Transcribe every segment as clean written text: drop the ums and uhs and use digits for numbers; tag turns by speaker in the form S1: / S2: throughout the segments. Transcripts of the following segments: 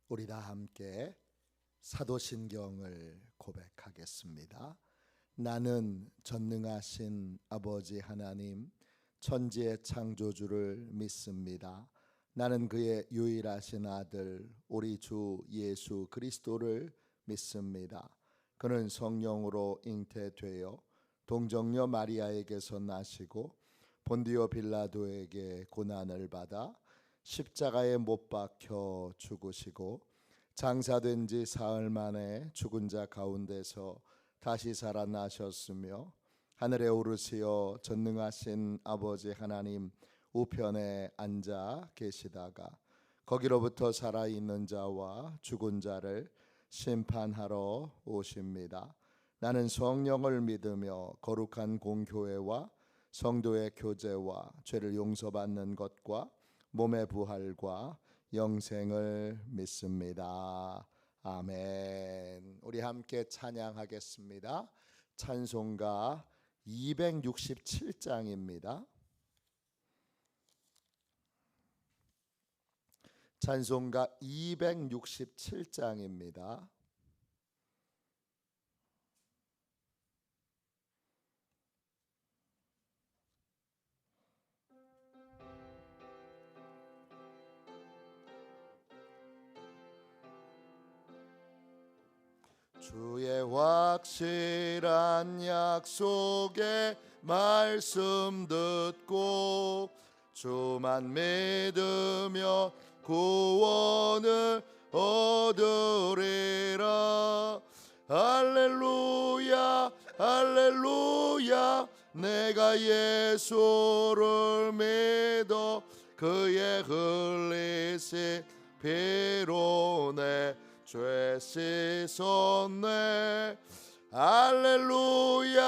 S1: 우리 다 함께 사도신경을 고백하겠습니다. 나는 전능하신 아버지 하나님 천지의 창조주를 믿습니다. 나는 그의 유일하신 아들 우리 주 예수 그리스도를 믿습니다. 그는 성령으로 잉태되어 동정녀 마리아에게서 나시고 본디오 빌라도에게 고난을 받아 십자가에 못 박혀 죽으시고 장사된 지 사흘 만에 죽은 자 가운데서 다시 살아나셨으며 하늘에 오르시어 전능하신 아버지 하나님 우편에 앉아 계시다가 거기로부터 살아있는 자와 죽은 자를 심판하러 오십니다. 나는 성령을 믿으며 거룩한 공교회와 성도의 교제와 죄를 용서받는 것과 몸의 부활과 영생을 믿습니다. 아멘. 우리 함께 찬양하겠습니다. 찬송가 267장입니다. 찬송가 267장입니다. 주의 확실한 약속의 말씀 듣고 주만 믿으며 구원을 얻으리라. 할렐루야 할렐루야 내가 예수를 믿어 그의 흘리신 피로 내 죄 씻었네. 할렐루야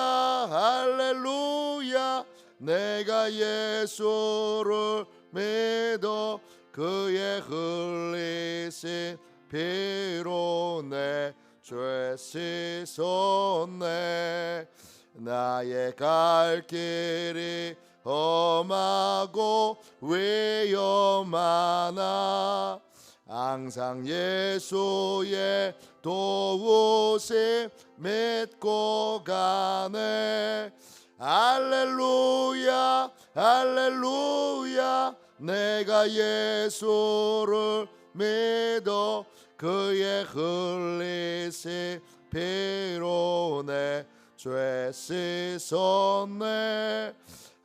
S1: 할렐루야 내가 예수를 믿어 그의 흘리신 피로 내 죄 씻었네. 나의 갈 길이 험하고 위험하나 항상 예수의 도우심 믿고 가네. 할렐루야 할렐루야 내가 예수를 믿어 그의 흘리신 피로 내 죄 씻었네.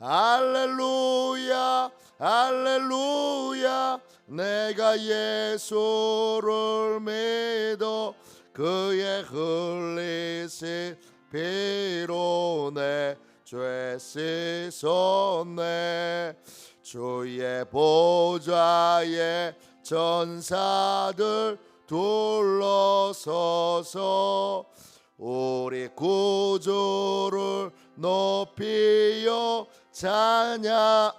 S1: 할렐루야 할렐루야 내가 예수를 믿어 그의 흘리신 피로 내 죄 씻었네. 주의 보좌에 전사들 둘러서서 우리 구주를 높이어 찬양.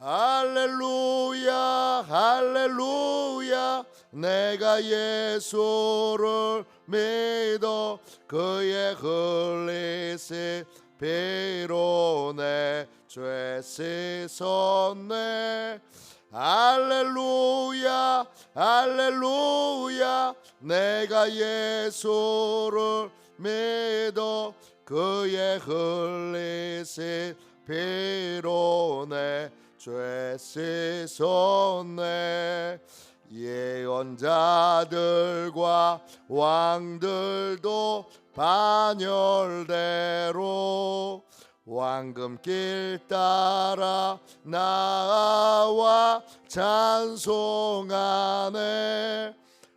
S1: 할렐루야 할렐루야 내가 예수를 믿어 그의 흘리신 피로 내 죄 씻었네. 할렐루야 할렐루야 내가 예수를 믿어 그의 흘리신 피로 내 죄 씻었네. 예언자들과 왕들도 반열대로 왕금길 따라 나와 찬송하네.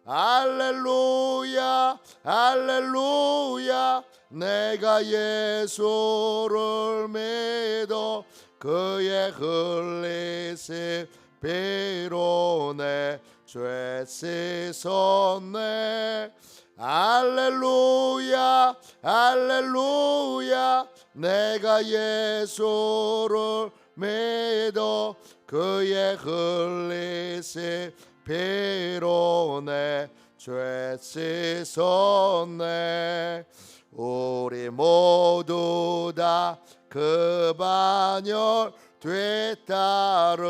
S1: 할렐루야 할렐루야 내가 예수를 믿어 그의 흘리신 피로 내 죄 씻었네. 할렐루야 할렐루야 내가 예수를 믿어 그의 흘리신 피로 내 죄 씻었네. 우리 모두 다 그 반열 뒤따르며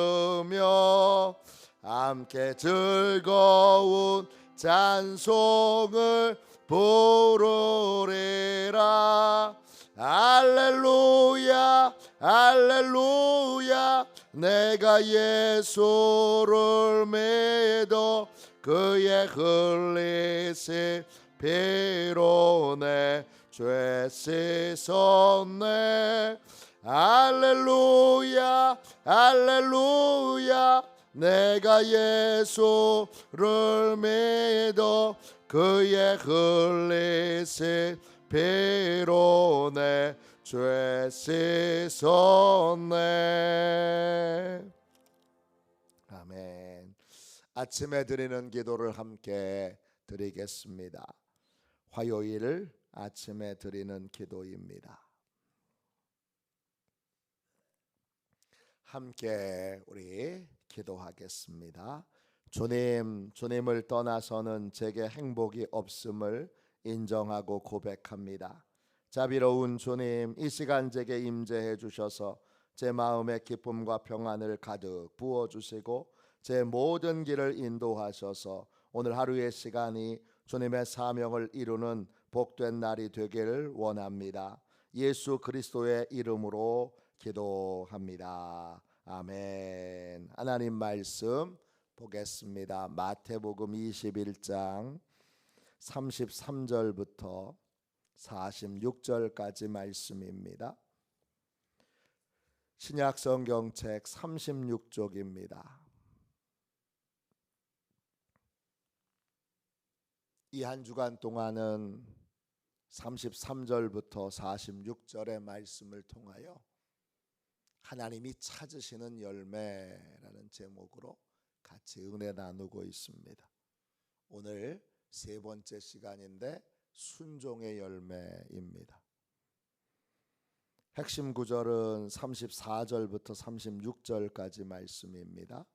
S1: 함께 즐거운 찬송을 부르리라. 할렐루야 할렐루야. 내가 예수를 믿어 그의 흘리신 피로 내 죄 씻었네. 할렐루야 할렐루야. 내가 예수를 믿어 그의 흘리신 피로 내 죄 씻었네. 아멘. 아침에 드리는 기도를 함께 드리겠습니다. 화요일 아침에 드리는 기도입니다. 함께 우리 기도하겠습니다. 주님을 떠나서는 제게 행복이 없음을 인정하고 고백합니다. 자비로운 주님, 이 시간 제게 임재해 주셔서 제 마음에 기쁨과 평안을 가득 부어주시고 제 모든 길을 인도하셔서 오늘 하루의 시간이 주님의 사명을 이루는 복된 날이 되기를 원합니다. 예수 그리스도의 이름으로 기도합니다. 아멘. 하나님 말씀 보겠습니다. 마태복음 21장 33절부터 46절까지 말씀입니다. 신약성경책 36쪽입니다. 이 한 주간 동안은 33절부터 46절의 말씀을 통하여 하나님이 찾으시는 열매라는 제목으로 같이 은혜 나누고 있습니다. 오늘 세 번째 시간인데 순종의 열매입니다. 핵심 구절은 34절부터 36절까지 말씀입니다.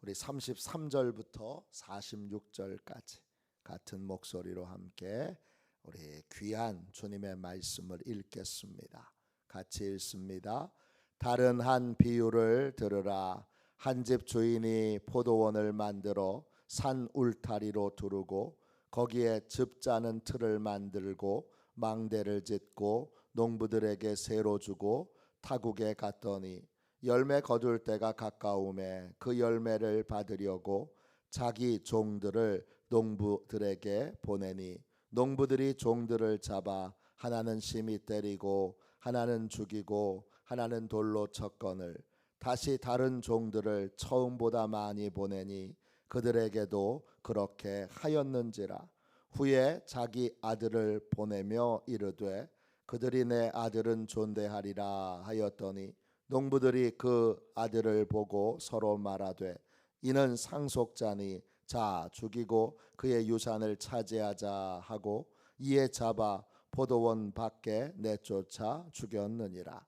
S1: 우리 33절부터 46절까지 같은 목소리로 함께 우리 귀한 주님의 말씀을 읽겠습니다. 같이 읽습니다. 다른 한 비유를 들으라. 한 집 주인이 포도원을 만들어 산 울타리로 두르고 거기에 즙 짜는 틀을 만들고 망대를 짓고 농부들에게 새로 주고 타국에 갔더니 열매 거둘 때가 가까우매 그 열매를 받으려고 자기 종들을 농부들에게 보내니 농부들이 종들을 잡아 하나는 심히 때리고 하나는 죽이고 하나는 돌로 쳤거늘 다시 다른 종들을 처음보다 많이 보내니 그들에게도 그렇게 하였는지라. 후에 자기 아들을 보내며 이르되 그들이 내 아들은 존대하리라 하였더니 농부들이 그 아들을 보고 서로 말하되 이는 상속자니 자 죽이고 그의 유산을 차지하자 하고 이에 잡아 포도원 밖에 내쫓아 죽였느니라.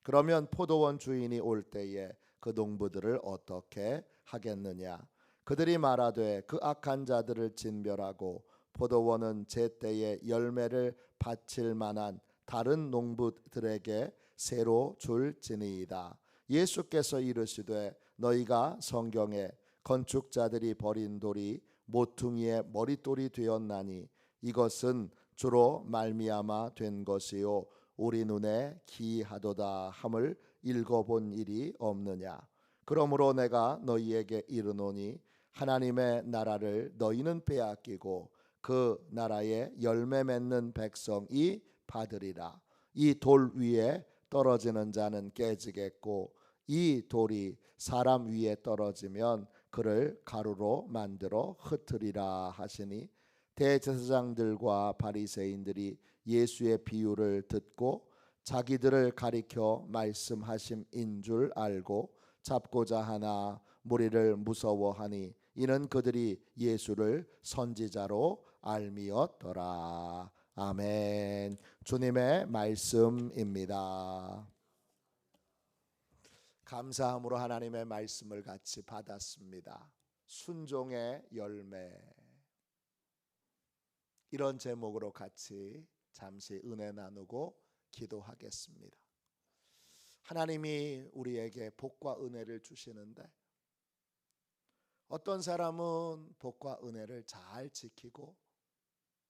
S1: 그러면 포도원 주인이 올 때에 그 농부들을 어떻게 하겠느냐. 그들이 말하되 그 악한 자들을 진멸하고 포도원은 제때에 열매를 바칠 만한 다른 농부들에게 새로 줄지니이다. 예수께서 이르시되 너희가 성경에 건축자들이 버린 돌이 모퉁이의 머릿돌이 되었나니 이것은 주로 말미암아 된 것이요 우리 눈에 기이하도다 함을 읽어본 일이 없느냐. 그러므로 내가 너희에게 이르노니 하나님의 나라를 너희는 빼앗기고 그 나라의 열매 맺는 백성이 받으리라. 이 돌 위에 떨어지는 자는 깨지겠고 이 돌이 사람 위에 떨어지면 그를 가루로 만들어 흩으리라 하시니 대제사장들과 바리새인들이 예수의 비유를 듣고 자기들을 가리켜 말씀하심인 줄 알고 잡고자 하나 무리를 무서워하니 이는 그들이 예수를 선지자로 알미었더라. 아멘. 주님의 말씀입니다. 감사함으로 하나님의 말씀을 같이 받았습니다. 순종의 열매. 이런 제목으로 같이 잠시 은혜 나누고 기도하겠습니다. 하나님이 우리에게 복과 은혜를 주시는데 어떤 사람은 복과 은혜를 잘 지키고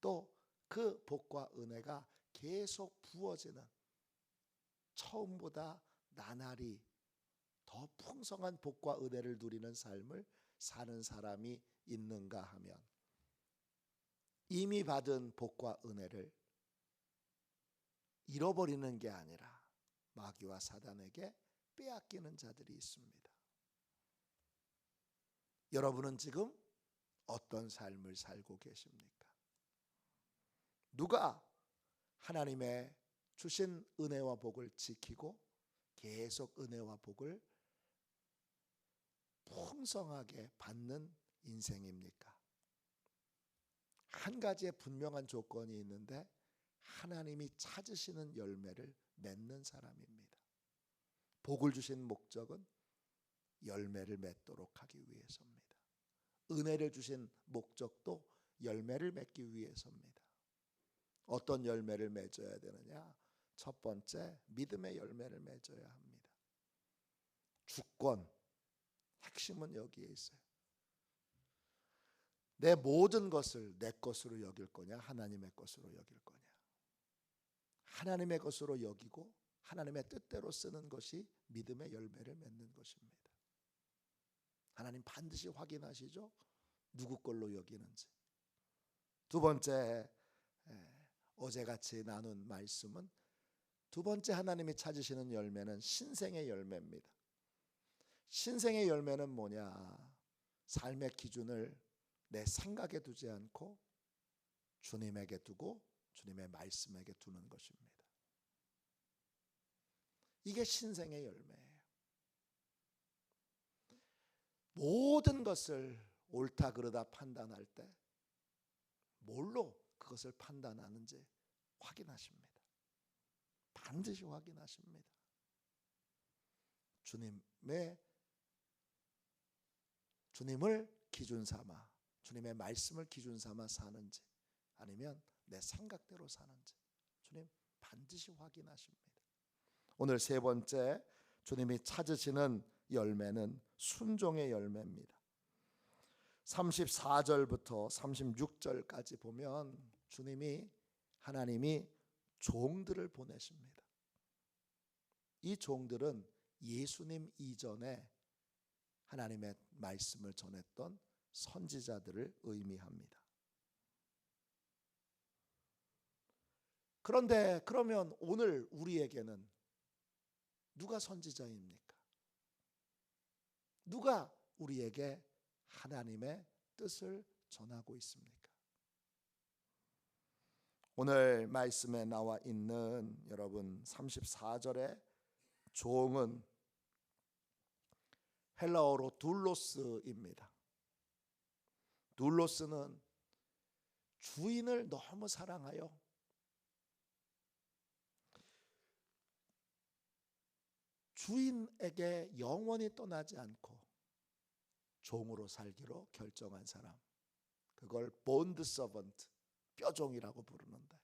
S1: 또 그 복과 은혜가 계속 부어지는, 처음보다 나날이 더 풍성한 복과 은혜를 누리는 삶을 사는 사람이 있는가 하면, 이미 받은 복과 은혜를 잃어버리는 게 아니라 마귀와 사단에게 빼앗기는 자들이 있습니다. 여러분은 지금 어떤 삶을 살고 계십니까? 누가 하나님의 주신 은혜와 복을 지키고 계속 은혜와 복을 풍성하게 받는 인생입니까? 한 가지의 분명한 조건이 있는데, 하나님이 찾으시는 열매를 맺는 사람입니다. 복을 주신 목적은 열매를 맺도록 하기 위해서입니다. 은혜를 주신 목적도 열매를 맺기 위해서입니다. 어떤 열매를 맺어야 되느냐? 첫 번째, 믿음의 열매를 맺어야 합니다. 주권, 핵심은 여기에 있어요. 내 모든 것을 내 것으로 여길 거냐, 하나님의 것으로 여길 거냐. 하나님의 것으로 여기고 하나님의 뜻대로 쓰는 것이 믿음의 열매를 맺는 것입니다. 하나님 반드시 확인하시죠? 누구 걸로 여기는지. 두 번째, 어제같이 나눈 말씀은, 두 번째 하나님이 찾으시는 열매는 신생의 열매입니다. 신생의 열매는 뭐냐? 삶의 기준을 내 생각에 두지 않고 주님에게 두고 주님의 말씀에게 두는 것입니다. 이게 신생의 열매예요. 모든 것을 옳다 그르다 판단할 때 뭘로 그것을 판단하는지 확인하십니다. 반드시 확인하십니다. 주님을 기준 삼아, 주님의 말씀을 기준 삼아 사는지 아니면 내 생각대로 사는지 주님 반드시 확인하십니다. 오늘 세 번째, 주님이 찾으시는 열매는 순종의 열매입니다. 34절부터 36절까지 보면 하나님이 종들을 보내십니다. 이 종들은 예수님 이전에 하나님의 말씀을 전했던 선지자들을 의미합니다. 그런데 그러면 오늘 우리에게는 누가 선지자입니까? 누가 우리에게 하나님의 뜻을 전하고 있습니까? 오늘 말씀에 나와 있는 여러분 34절의 종은 헬라어로 둘로스입니다. 둘로스는 주인을 너무 사랑하여 주인에게 영원히 떠나지 않고 종으로 살기로 결정한 사람, 그걸 본드 서번트, 뼈종이라고 부르는데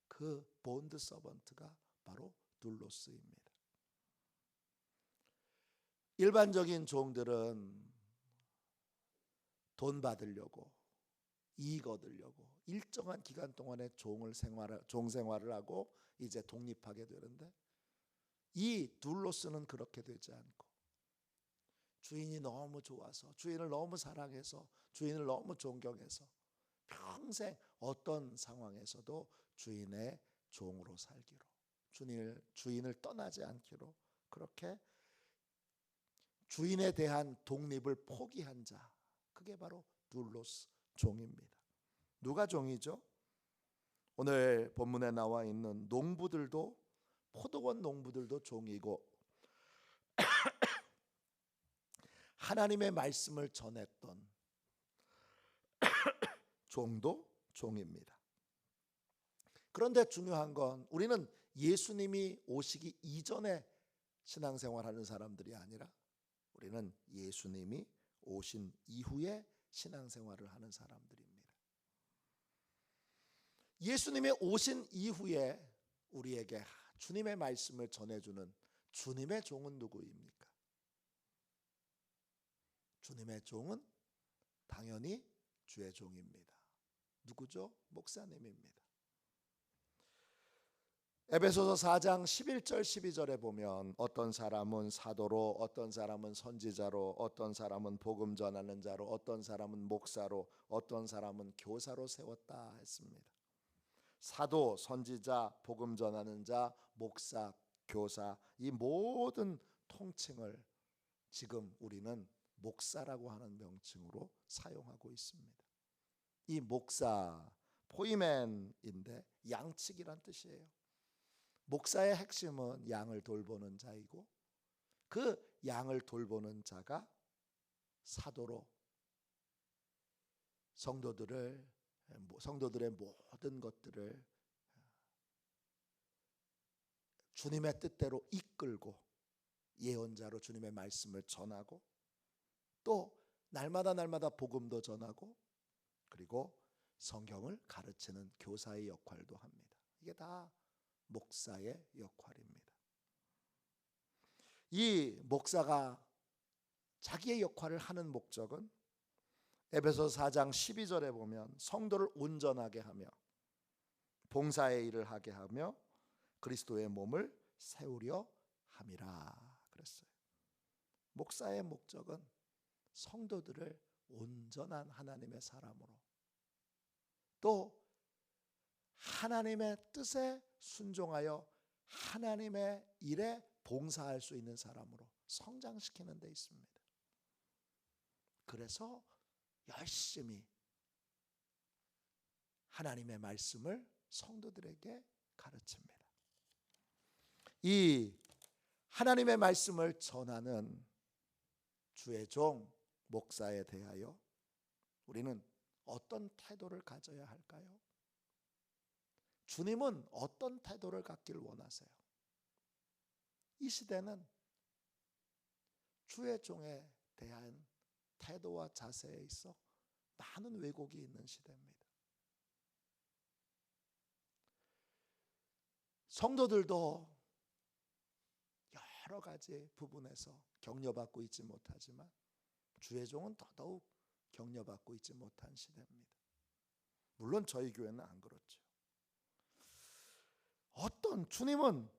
S1: 그 본드 서번트가 바로 둘로스입니다. 일반적인 종들은 돈 받으려고, 이익 얻으려고 일정한 기간 동안에 종 생활을 하고 이제 독립하게 되는데, 이 둘로스는 그렇게 되지 않고 주인이 너무 좋아서, 주인을 너무 사랑해서, 주인을 너무 존경해서 평생 어떤 상황에서도 주인의 종으로 살기로, 주인을 떠나지 않기로, 그렇게 주인에 대한 독립을 포기한 자, 그게 바로 둘로스 종입니다. 누가 종이죠? 오늘 본문에 나와 있는 농부들도, 포도원 농부들도 종이고 하나님의 말씀을 전했던 종도 종입니다. 그런데 중요한 건, 우리는 예수님이 오시기 이전에 신앙생활하는 사람들이 아니라 우리는 예수님이 오신 이후에 신앙생활을 하는 사람들입니다. 예수님이 오신 이후에 우리에게 주님의 말씀을 전해주는 주님의 종은 누구입니까? 주님의 종은 당연히 주의 종입니다. 누구죠? 목사님입니다. 에베소서 4장 11절 12절에 보면 어떤 사람은 사도로, 어떤 사람은 선지자로, 어떤 사람은 복음 전하는 자로, 어떤 사람은 목사로, 어떤 사람은 교사로 세웠다 했습니다. 사도, 선지자, 복음 전하는 자, 목사, 교사, 이 모든 통칭을 지금 우리는 목사라고 하는 명칭으로 사용하고 있습니다. 이 목사, 포이맨인데 양측이란 뜻이에요. 목사의 핵심은 양을 돌보는 자이고, 그 양을 돌보는 자가 사도로 성도들의 모든 것들을 주님의 뜻대로 이끌고 예언자로 주님의 말씀을 전하고, 또 날마다 복음도 전하고, 그리고 성경을 가르치는 교사의 역할도 합니다. 이게 다 목사의 역할입니다. 이 목사가 자기의 역할을 하는 목적은 에베소서 4장 12절에 보면 성도를 온전하게 하며 봉사의 일을 하게 하며 그리스도의 몸을 세우려 함이라 그랬어요. 목사의 목적은 성도들을 온전한 하나님의 사람으로, 또 하나님의 뜻에 순종하여 하나님의 일에 봉사할 수 있는 사람으로 성장시키는 데 있습니다. 그래서 열심히 하나님의 말씀을 성도들에게 가르칩니다. 이 하나님의 말씀을 전하는 주의 종 목사에 대하여 우리는 어떤 태도를 가져야 할까요? 주님은 어떤 태도를 갖기를 원하세요? 이 시대는 주의 종에 대한 태도와 자세에 있어 많은 왜곡이 있는 시대입니다. 성도들도 여러 가지 부분에서 격려받고 있지 못하지만 주의 종은 더더욱 격려받고 있지 못한 시대입니다. 물론 저희 교회는 안 그렇죠. 주님은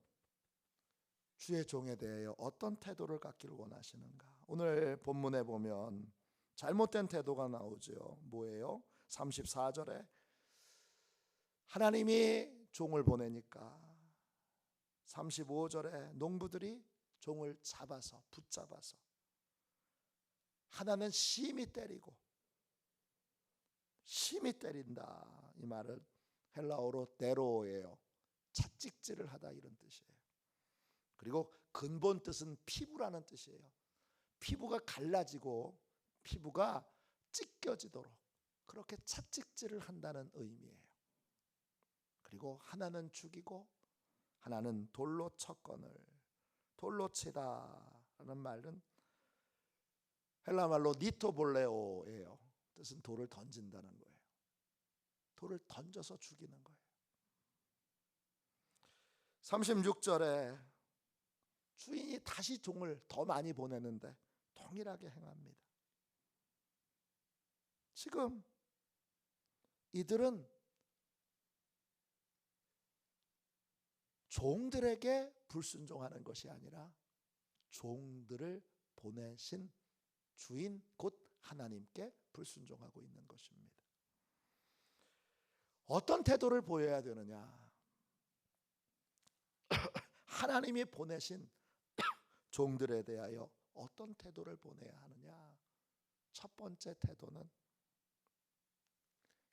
S1: 주의 종에 대하여 어떤 태도를 갖기를 원하시는가? 오늘 본문에 보면 잘못된 태도가 나오죠. 뭐예요? 34절에 하나님이 종을 보내니까 35절에 농부들이 종을 붙잡아서 하나는 심히 때리고, 심히 때린다, 이 말은 헬라어로 데로예요. 채찍질을 하다, 이런 뜻이에요. 그리고 근본 뜻은 피부라는 뜻이에요. 피부가 갈라지고 피부가 찢겨지도록 그렇게 채찍질을 한다는 의미예요. 그리고 하나는 죽이고 하나는 돌로 쳤거늘. 돌로 치다라는 말은 헬라 말로 니토볼레오예요. 뜻은 돌을 던진다는 거예요. 돌을 던져서 죽이는 거예요. 36절에 주인이 다시 종을 더 많이 보내는데 동일하게 행합니다. 지금 이들은 종들에게 불순종하는 것이 아니라 종들을 보내신 주인 곧 하나님께 불순종하고 있는 것입니다. 어떤 태도를 보여야 되느냐? 하나님이 보내신 종들에 대하여 어떤 태도를 보내야 하느냐? 첫 번째 태도는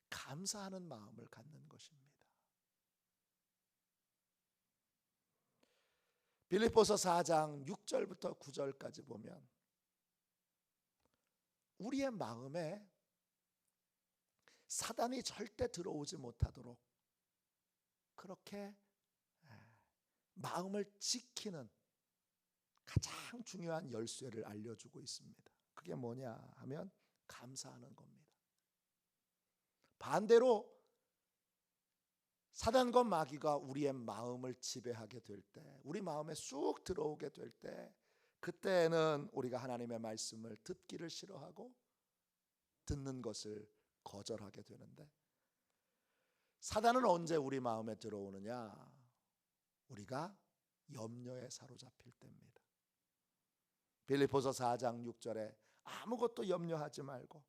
S1: 감사하는 마음을 갖는 것입니다. 빌립보서 4장 6절부터 9절까지 보면 우리의 마음에 사단이 절대 들어오지 못하도록 그렇게 마음을 지키는 가장 중요한 열쇠를 알려주고 있습니다. 그게 뭐냐 하면 감사하는 겁니다. 반대로 사단과 마귀가 우리의 마음을 지배하게 될 때, 우리 마음에 쑥 들어오게 될 때 그때는 우리가 하나님의 말씀을 듣기를 싫어하고 듣는 것을 거절하게 되는데, 사단은 언제 우리 마음에 들어오느냐? 우리가 염려에 사로잡힐 때입니다. 빌립보서 4장 6절에 아무것도 염려하지 말고,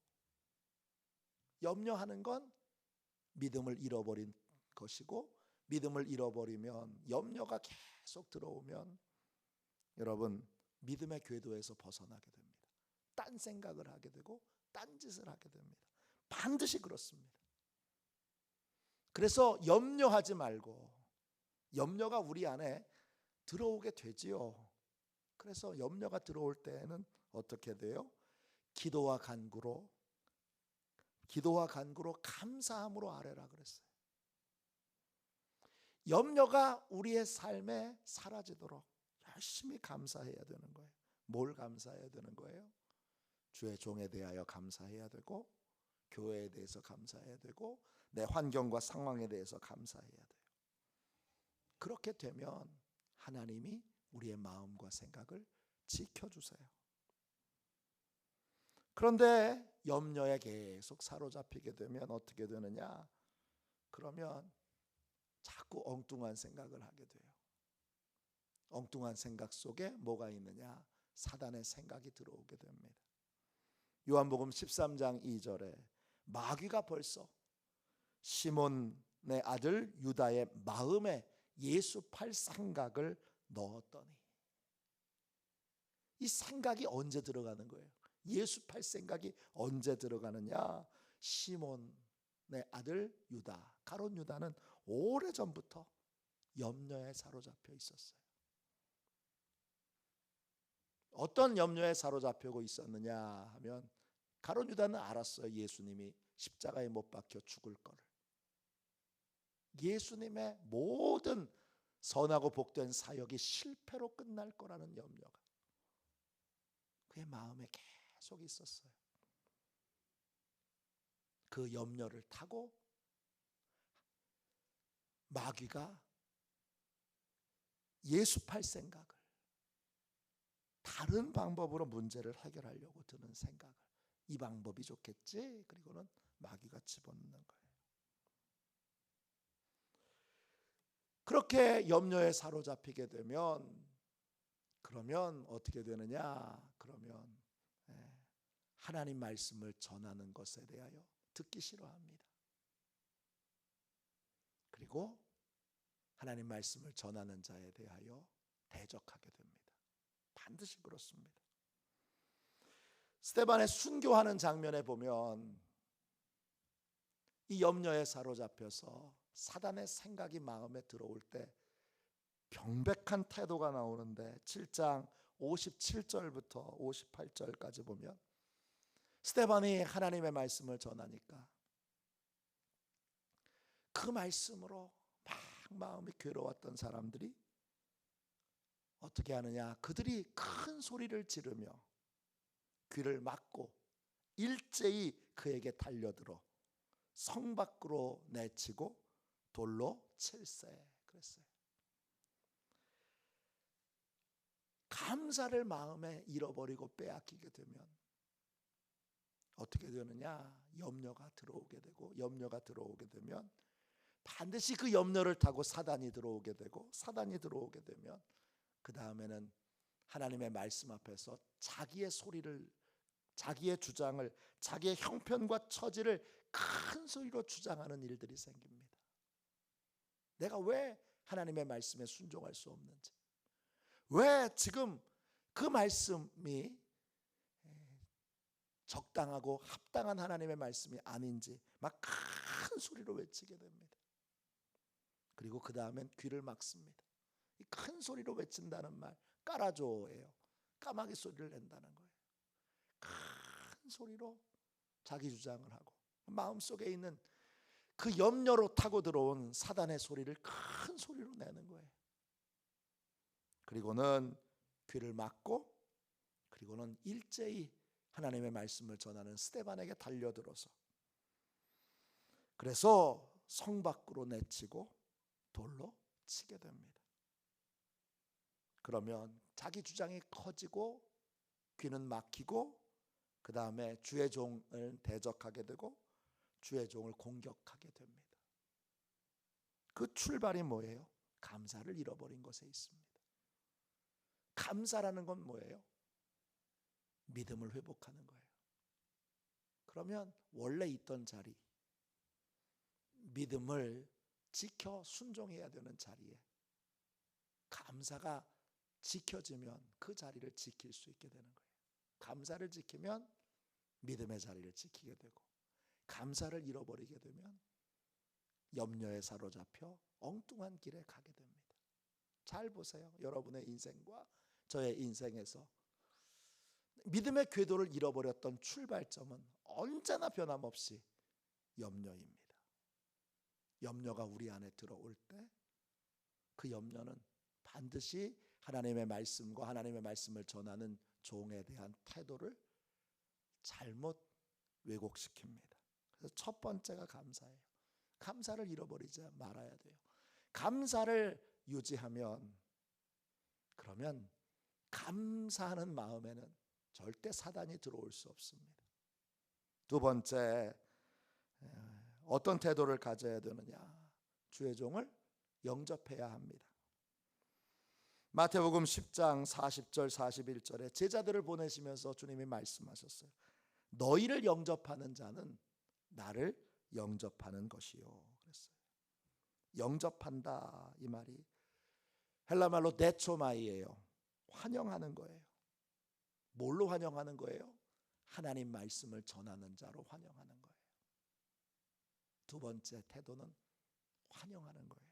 S1: 염려하는 건 믿음을 잃어버린 것이고, 믿음을 잃어버리면, 염려가 계속 들어오면 여러분 믿음의 궤도에서 벗어나게 됩니다. 딴 생각을 하게 되고 딴 짓을 하게 됩니다. 반드시 그렇습니다. 그래서 염려하지 말고, 염려가 우리 안에 들어오게 되지요. 그래서 염려가 들어올 때에는 어떻게 돼요? 기도와 간구로 감사함으로 아뢰라 그랬어요. 염려가 우리의 삶에 사라지도록 열심히 감사해야 되는 거예요. 뭘 감사해야 되는 거예요? 주의 종에 대하여 감사해야 되고, 교회에 대해서 감사해야 되고, 내 환경과 상황에 대해서 감사해야 돼요. 그렇게 되면 하나님이 우리의 마음과 생각을 지켜주세요. 그런데 염려에 계속 사로잡히게 되면 어떻게 되느냐? 그러면 자꾸 엉뚱한 생각을 하게 돼요. 엉뚱한 생각 속에 뭐가 있느냐? 사단의 생각이 들어오게 됩니다. 요한복음 13장 2절에 마귀가 벌써 시몬의 아들 유다의 마음에 예수 팔 생각을 넣었더니, 이 생각이 언제 들어가는 거예요? 예수 팔 생각이 언제 들어가느냐? 시몬의 아들 유다, 가룟 유다는 오래전부터 염려에 사로잡혀 있었어요. 어떤 염려에 사로잡히고 있었느냐 하면, 가룟 유다는 알았어요. 예수님이 십자가에 못 박혀 죽을 거를. 예수님의 모든 선하고 복된 사역이 실패로 끝날 거라는 염려가 그의 마음에 계속 있었어요. 그 염려를 타고 마귀가 예수 팔 생각을, 다른 방법으로 문제를 해결하려고 드는 생각을, 이 방법이 좋겠지, 그리고는 마귀가 집어넣는 거예요. 그렇게 염려에 사로잡히게 되면, 그러면 어떻게 되느냐? 그러면 하나님 말씀을 전하는 것에 대하여 듣기 싫어합니다. 그리고 하나님 말씀을 전하는 자에 대하여 대적하게 됩니다. 반드시 그렇습니다. 스데반의 순교하는 장면에 보면 이 염려에 사로잡혀서 사단의 생각이 마음에 들어올 때 병백한 태도가 나오는데, 7장 57절부터 58절까지 보면 스데반이 하나님의 말씀을 전하니까 그 말씀으로 막 마음이 괴로웠던 사람들이 어떻게 하느냐? 그들이 큰 소리를 지르며 귀를 막고 일제히 그에게 달려들어 성 밖으로 내치고 돌로 칠세 그랬어요. 감사를 마음에 잃어버리고 빼앗기게 되면 어떻게 되느냐? 염려가 들어오게 되고, 염려가 들어오게 되면 반드시 그 염려를 타고 사단이 들어오게 되고, 사단이 들어오게 되면 그 다음에는 하나님의 말씀 앞에서 자기의 소리를, 자기의 주장을, 자기의 형편과 처지를 큰 소리로 주장하는 일들이 생깁니다. 내가 왜 하나님의 말씀에 순종할 수 없는지, 왜 지금 그 말씀이 적당하고 합당한 하나님의 말씀이 아닌지 막 큰 소리로 외치게 됩니다. 그리고 그 다음엔 귀를 막습니다. 이 큰 소리로 외친다는 말, 까라조예요. 까마귀 소리를 낸다는 거예요. 큰 소리로 자기 주장을 하고, 마음속에 있는 그 염려로 타고 들어온 사단의 소리를 큰 소리로 내는 거예요. 그리고는 귀를 막고, 그리고는 일제히 하나님의 말씀을 전하는 스데반에게 달려들어서, 그래서 성 밖으로 내치고 돌로 치게 됩니다. 그러면 자기 주장이 커지고 귀는 막히고 그 다음에 주의 종을 대적하게 되고 주의 종을 공격하게 됩니다. 그 출발이 뭐예요? 감사를 잃어버린 것에 있습니다. 감사라는 건 뭐예요? 믿음을 회복하는 거예요. 그러면 원래 있던 자리, 믿음을 지켜 순종해야 되는 자리에 감사가 지켜지면 그 자리를 지킬 수 있게 되는 거예요. 감사를 지키면 믿음의 자리를 지키게 되고, 감사를 잃어버리게 되면 염려에 사로잡혀 엉뚱한 길에 가게 됩니다. 잘 보세요. 여러분의 인생과 저의 인생에서 믿음의 궤도를 잃어버렸던 출발점은 언제나 변함없이 염려입니다. 염려가 우리 안에 들어올 때 그 염려는 반드시 하나님의 말씀과 하나님의 말씀을 전하는 종에 대한 태도를 잘못 왜곡시킵니다. 그래서 첫 번째가 감사예요. 감사를 잃어버리지 말아야 돼요. 감사를 유지하면, 그러면 감사하는 마음에는 절대 사단이 들어올 수 없습니다. 두 번째, 어떤 태도를 가져야 되느냐? 주의 종을 영접해야 합니다. 마태복음 10장 40절 41절에 제자들을 보내시면서 주님이 말씀하셨어요. 너희를 영접하는 자는 나를 영접하는 것이요. 그랬어요. 영접한다, 이 말이 헬라 말로 데초마이예요. 환영하는 거예요. 뭘로 환영하는 거예요? 하나님 말씀을 전하는 자로 환영하는 거예요. 두 번째 태도는 환영하는 거예요.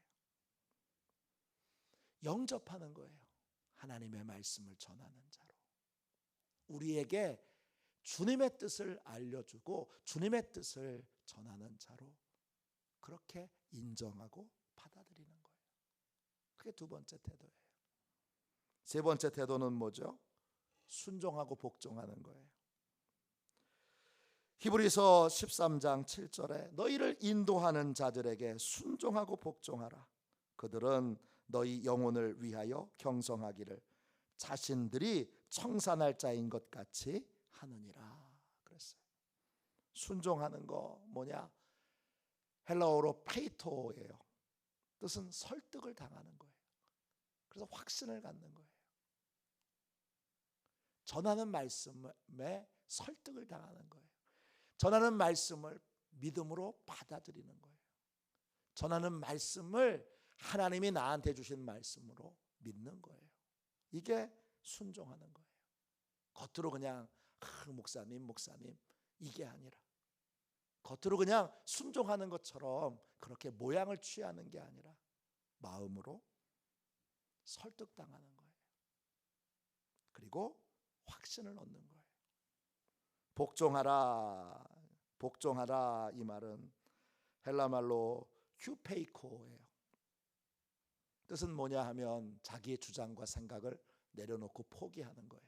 S1: 영접하는 거예요. 하나님의 말씀을 전하는 자로. 우리에게 주님의 뜻을 알려주고 주님의 뜻을 전하는 자로 그렇게 인정하고 받아들이는 거예요. 그게 두 번째 태도예요. 세 번째 태도는 뭐죠? 순종하고 복종하는 거예요. 히브리서 13장 7절에 너희를 인도하는 자들에게 순종하고 복종하라. 그들은 너희 영혼을 위하여 경성하기를 자신들이 청산할 자인 것 같이 하느니라 그랬어요. 순종하는 거 뭐냐? 헬라어로 페이토예요. 뜻은 설득을 당하는 거예요. 그래서 확신을 갖는 거예요. 전하는 말씀에 설득을 당하는 거예요. 전하는 말씀을 믿음으로 받아들이는 거예요. 전하는 말씀을 하나님이 나한테 주신 말씀으로 믿는 거예요. 이게 순종하는 거예요. 겉으로 그냥 목사님 이게 아니라, 겉으로 그냥 순종하는 것처럼 그렇게 모양을 취하는 게 아니라 마음으로 설득당하는 거예요. 그리고 확신을 얻는 거예요. 복종하라 이 말은 헬라 말로 휴페이코예요. 뜻은 뭐냐 하면 자기의 주장과 생각을 내려놓고 포기하는 거예요.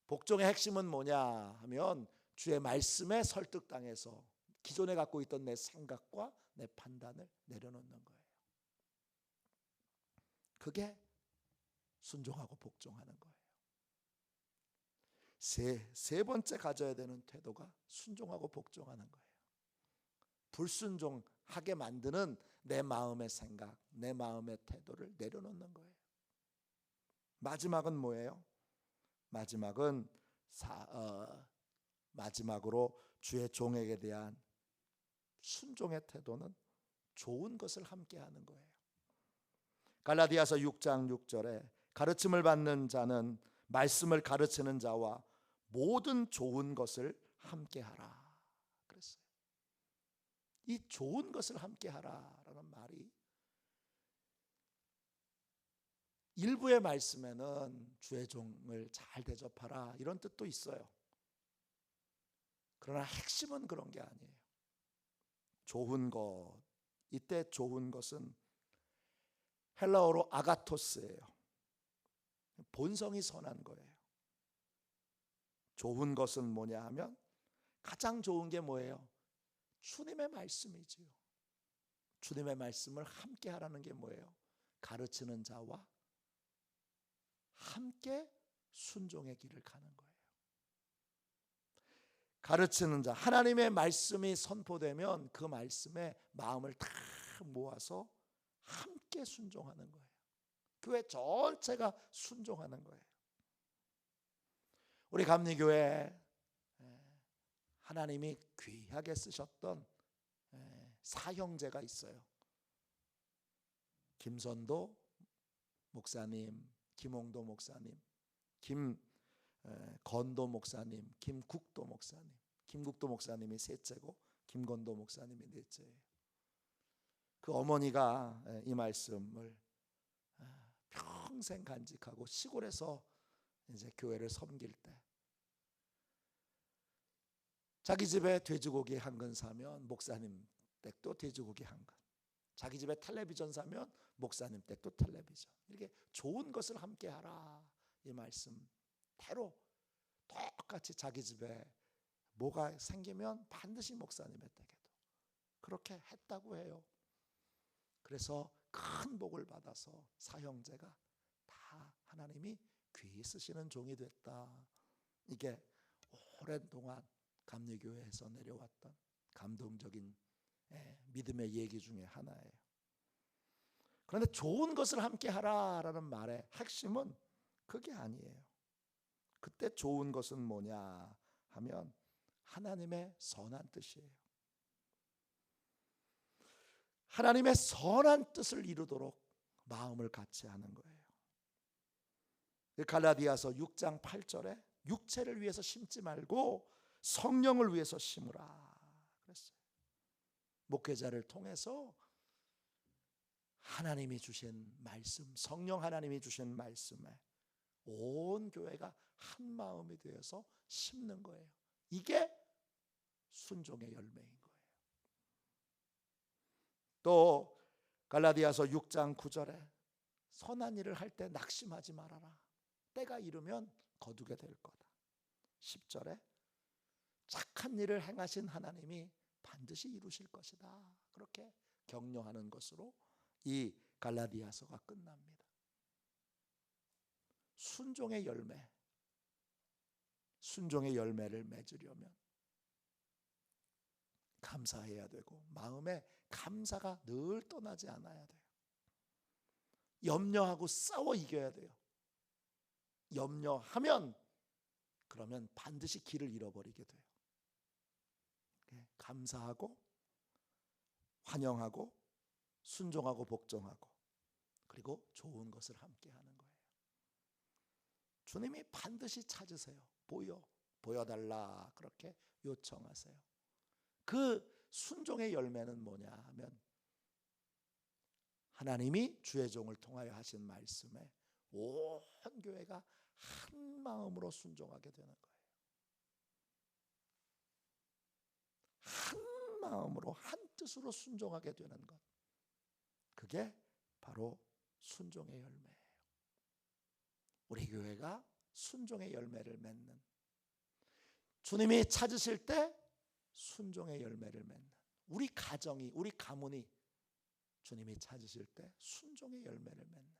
S1: 복종의 핵심은 뭐냐 하면 주의 말씀에 설득당해서 기존에 갖고 있던 내 생각과 내 판단을 내려놓는 거예요. 그게 순종하고 복종하는 거예요. 세 번째 가져야 되는 태도가 순종하고 복종하는 거예요. 불순종하게 만드는 내 마음의 생각, 내 마음의 태도를 내려놓는 거예요. 마지막은 뭐예요? 마지막으로 주의 종에게 대한 순종의 태도는 좋은 것을 함께 하는 거예요. 갈라디아서 6장 6절에 가르침을 받는 자는 말씀을 가르치는 자와 모든 좋은 것을 함께 하라 그랬어요. 이 좋은 것을 함께 하라라는 말이 일부의 말씀에는 주의 종을 잘 대접하라 이런 뜻도 있어요. 그러나 핵심은 그런 게 아니에요. 좋은 것, 이때 좋은 것은 헬라어로 아가토스예요. 본성이 선한 거예요. 좋은 것은 뭐냐 하면 가장 좋은 게 뭐예요? 주님의 말씀이지요. 주님의 말씀을 함께 하라는 게 뭐예요? 가르치는 자와 함께 순종의 길을 가는 거예요. 가르치는 자, 하나님의 말씀이 선포되면 그 말씀에 마음을 다 모아서 함께 순종하는 거예요. 교회 전체가 순종하는 거예요. 우리 감리교회 하나님이 귀하게 쓰셨던 사형제가 있어요. 김선도 목사님, 김홍도 목사님, 김건도 목사님, 김국도 목사님. 김국도 목사님이 셋째고 김건도 목사님이 넷째예요. 그 어머니가 이 말씀을 평생 간직하고 시골에서 이제 교회를 섬길 때 자기 집에 돼지고기 한 근 사면 목사님 댁도 돼지고기 한 근, 자기 집에 텔레비전 사면 목사님 댁도 텔레비전, 이렇게 좋은 것을 함께 하라 이 말씀대로 똑같이 자기 집에 뭐가 생기면 반드시 목사님의 댁에도 그렇게 했다고 해요. 그래서 큰 복을 받아서 사형제가 다 하나님이 귀히 쓰시는 종이 됐다. 이게 오랜 동안 감리교회에서 내려왔던 감동적인 믿음의 얘기 중에 하나예요. 그런데 좋은 것을 함께 하라라는 말의 핵심은 그게 아니에요. 그때 좋은 것은 뭐냐 하면 하나님의 선한 뜻이에요. 하나님의 선한 뜻을 이루도록 마음을 같이 하는 거예요. 갈라디아서 6장 8절에 육체를 위해서 심지 말고 성령을 위해서 심으라 그랬어요. 목회자를 통해서 하나님이 주신 말씀, 성령 하나님이 주신 말씀에 온 교회가 한 마음이 되어서 심는 거예요. 이게 순종의 열매인 거예요. 또 갈라디아서 6장 9절에 선한 일을 할 때 낙심하지 말아라. 때가 이르면 거두게 될 거다. 10절에 착한 일을 행하신 하나님이 반드시 이루실 것이다. 그렇게 격려하는 것으로 이 갈라디아서가 끝납니다. 순종의 열매, 순종의 열매를 맺으려면 감사해야 되고 마음에 감사가 늘 떠나지 않아야 돼요. 염려하고 싸워 이겨야 돼요. 염려하면 그러면 반드시 길을 잃어버리게 돼요. 감사하고 환영하고 순종하고 복종하고 그리고 좋은 것을 함께 하는 거예요. 주님이 반드시 찾으세요. 보여달라 그렇게 요청하세요. 그 순종의 열매는 뭐냐 하면 하나님이 주의 종을 통하여 하신 말씀에 온 교회가 한 마음으로 순종하게 되는 거예요. 한 마음으로 한 뜻으로 순종하게 되는 것, 그게 바로 순종의 열매예요. 우리 교회가 순종의 열매를 맺는, 주님이 찾으실 때 순종의 열매를 맺는, 우리 가정이, 우리 가문이 주님이 찾으실 때 순종의 열매를 맺는,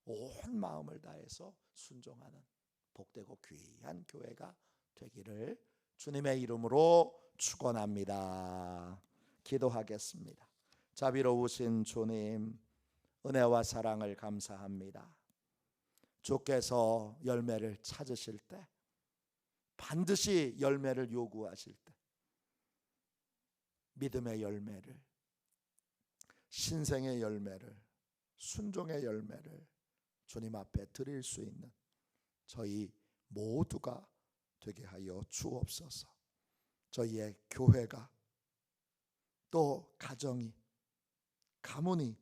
S1: 온 마음을 다해서 순종하는 복되고 귀한 교회가 되기를 주님의 이름으로 축원합니다. 기도하겠습니다. 자비로우신 주님, 은혜와 사랑을 감사합니다. 주께서 열매를 찾으실 때, 반드시 열매를 요구하실 때, 믿음의 열매를, 신생의 열매를, 순종의 열매를 주님 앞에 드릴 수 있는 저희 모두가 되게 하여 주옵소서. 저희의 교회가, 또 가정이, 가문이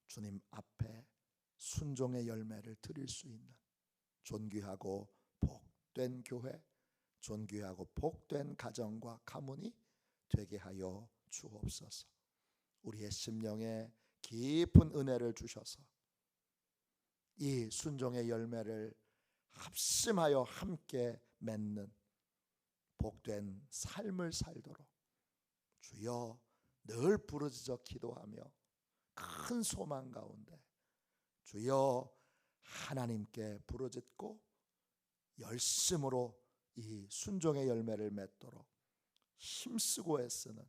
S1: 주님 앞에 순종의 열매를 드릴 수 있는 존귀하고 복된 교회, 존귀하고 복된 가정과 가문이 되게 하여 주옵소서. 우리의 심령에 깊은 은혜를 주셔서 이 순종의 열매를 합심하여 함께 맺는 복된 삶을 살도록 주여 늘 부르짖어 기도하며 큰 소망 가운데 주여 하나님께 부르짖고 열심으로 이 순종의 열매를 맺도록 힘쓰고 애쓰는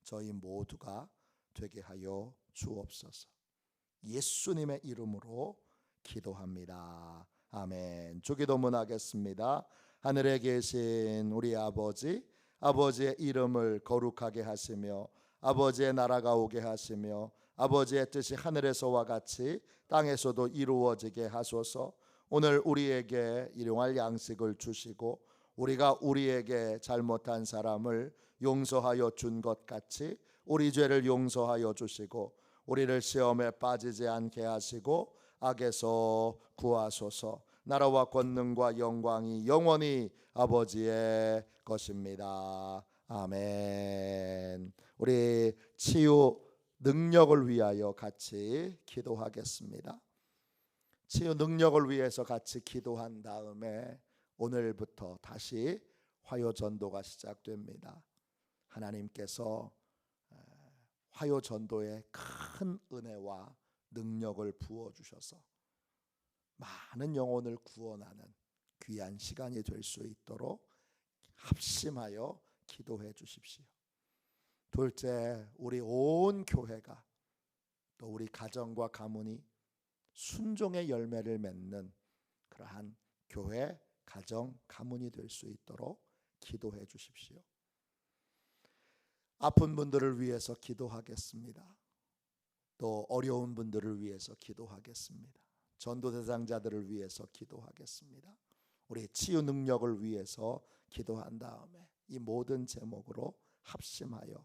S1: 저희 모두가 되게 하여 주옵소서. 예수님의 이름으로 기도합니다. 아멘. 주기도문 하겠습니다. 하늘에 계신 우리 아버지, 아버지의 이름을 거룩하게 하시며 아버지의 나라가 오게 하시며 아버지의 뜻이 하늘에서와 같이 땅에서도 이루어지게 하소서. 오늘 우리에게 일용할 양식을 주시고 우리가 우리에게 잘못한 사람을 용서하여 준 것 같이 우리 죄를 용서하여 주시고 우리를 시험에 빠지지 않게 하시고 악에서 구하소서. 나라와 권능과 영광이 영원히 아버지의 것입니다. 아멘. 우리 치유 능력을 위하여 같이 기도하겠습니다. 치유 능력을 위해서 같이 기도한 다음에 오늘부터 다시 화요 전도가 시작됩니다. 하나님께서 화요 전도에 큰 은혜와 능력을 부어 주셔서 많은 영혼을 구원하는 귀한 시간이 될 수 있도록 합심하여 기도해 주십시오. 둘째, 우리 온 교회가 또 우리 가정과 가문이 순종의 열매를 맺는 그러한 교회, 가정, 가문이 될 수 있도록 기도해 주십시오. 아픈 분들을 위해서 기도하겠습니다. 또 어려운 분들을 위해서 기도하겠습니다. 전도 대상자들을 위해서 기도하겠습니다. 우리 치유 능력을 위해서 기도한 다음에 이 모든 제목으로 합심하여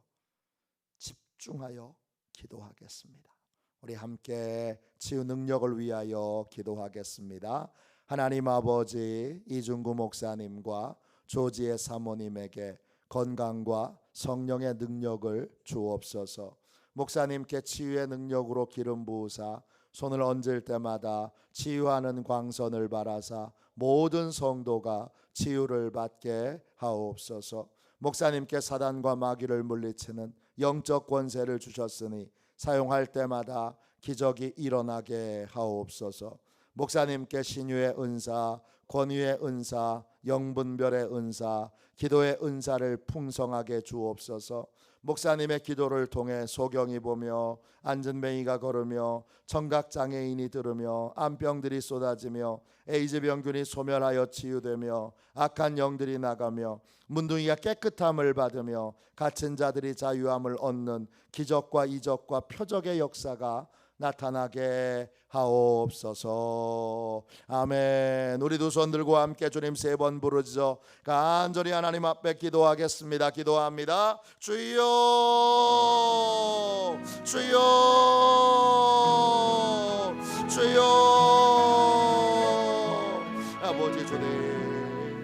S1: 집중하여 기도하겠습니다. 우리 함께 치유 능력을 위하여 기도하겠습니다. 하나님 아버지, 이중구 목사님과 조지의 사모님에게 건강과 성령의 능력을 주옵소서. 목사님께 치유의 능력으로 기름 부으사 손을 얹을 때마다 치유하는 광선을 바라사 모든 성도가 치유를 받게 하옵소서. 목사님께 사단과 마귀를 물리치는 영적 권세를 주셨으니 사용할 때마다 기적이 일어나게 하옵소서. 목사님께 신유의 은사, 권위의 은사, 영분별의 은사, 기도의 은사를 풍성하게 주옵소서. 목사님의 기도를 통해 소경이 보며 안전뱅이가 걸으며 청각장애인이 들으며 암병들이 쏟아지며 에이즈 병균이 소멸하여 치유되며 악한 영들이 나가며 문둥이가 깨끗함을 받으며 갇힌 자들이 자유함을 얻는 기적과 이적과 표적의 역사가 나타나게 하옵소서. 아멘. 우리 두 손 들고 함께 주님 세 번 부르짖어 간절히 하나님 앞에 기도하겠습니다. 기도합니다. 주여, 주여, 주여. 아버지 주님,